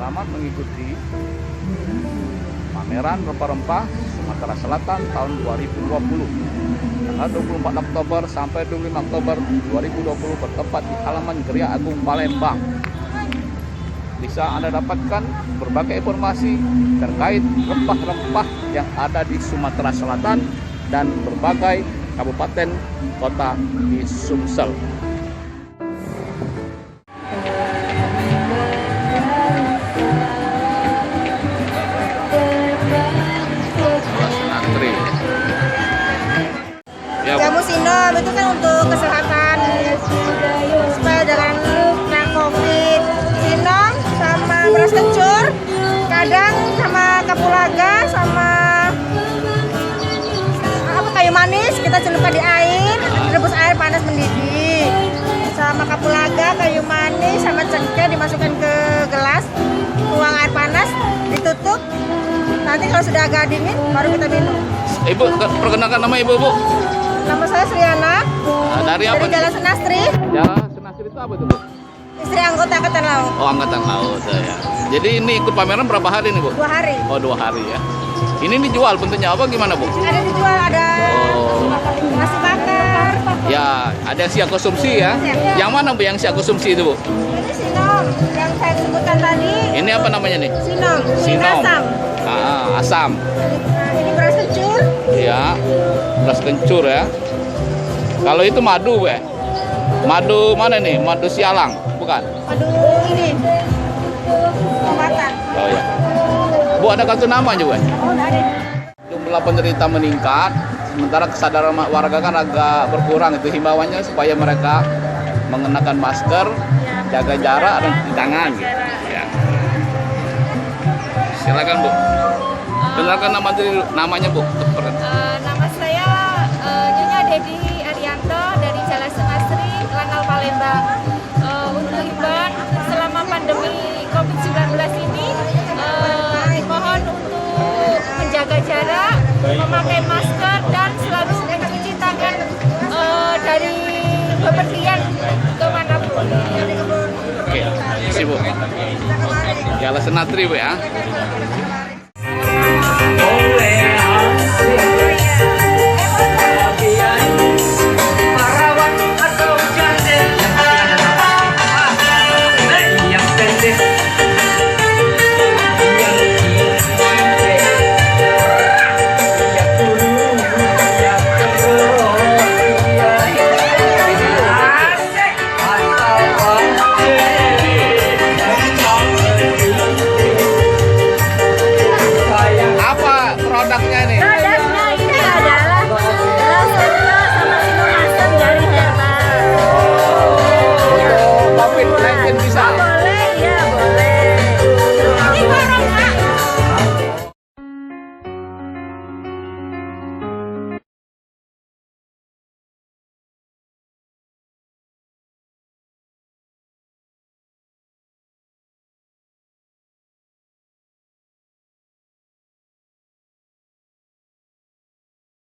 Selamat mengikuti pameran rempah-rempah Sumatera Selatan tahun 2020. Tanggal 24 Oktober sampai 25 Oktober 2020 bertempat di halaman Geria Agung Palembang. Bisa Anda dapatkan berbagai informasi terkait rempah-rempah yang ada di Sumatera Selatan dan berbagai kabupaten kota di Sumsel. Jamu sinom itu kan untuk kesehatan supaya jangan kena COVID. Sinom sama beras kencur, kadang sama kapulaga, sama kayu manis kita celupkan di air, rebus air panas mendidih. Sama kapulaga, kayu manis, sama cengkeh dimasukkan ke gelas, tuang air panas, ditutup. Nanti kalau sudah agak dingin baru kita minum. Ibu, perkenalkan nama ibu, Bu. Nama saya Sriana. Dari apa? Dari Jalan Senastri. Jalan Senastri itu apa itu, Bu? Istri anggota Angkatan Laut. Oh, Angkatan Laut ya. Jadi ini ikut pameran berapa hari nih, Bu? 2 hari. Oh, 2 hari ya. Ini dijual bentuknya apa gimana, Bu? Ada dijual, ada nasi bakar. Ya, ada yang siap konsumsi ya. Yang mana, Bu, yang siap konsumsi itu, Bu? Ini sinom yang saya sebutkan tadi. Ini apa namanya nih? Sinom. Sinom. Asam. Asam. Nah, ini beras kencur. Ya, beras kencur ya. Kalau itu madu, Bu. Madu mana nih? Madu sialang, bukan? Madu ini. Pematan. Oh ya. Bu, ada kartu nama juga? Oh, ada. Jumlah penderita meningkat, sementara kesadaran warga kan agak berkurang. Itu himbauannya supaya mereka mengenakan masker, jaga jarak dan cuci tangan. Gitu. Ya. Silakan, Bu. Kenalkan namanya, Bu. Nama saya Nyonya Dedi Arianto dari Jalan Senastri, Lanal Palembang. Untuk himbauan selama pandemi COVID-19 ini, mohon untuk menjaga jarak, memakai masker dan selalu mencuci tangan dari bepergian kemanapun. Oke, terima kasih, Bu. Jalan Senastri, Bu ya. Oh.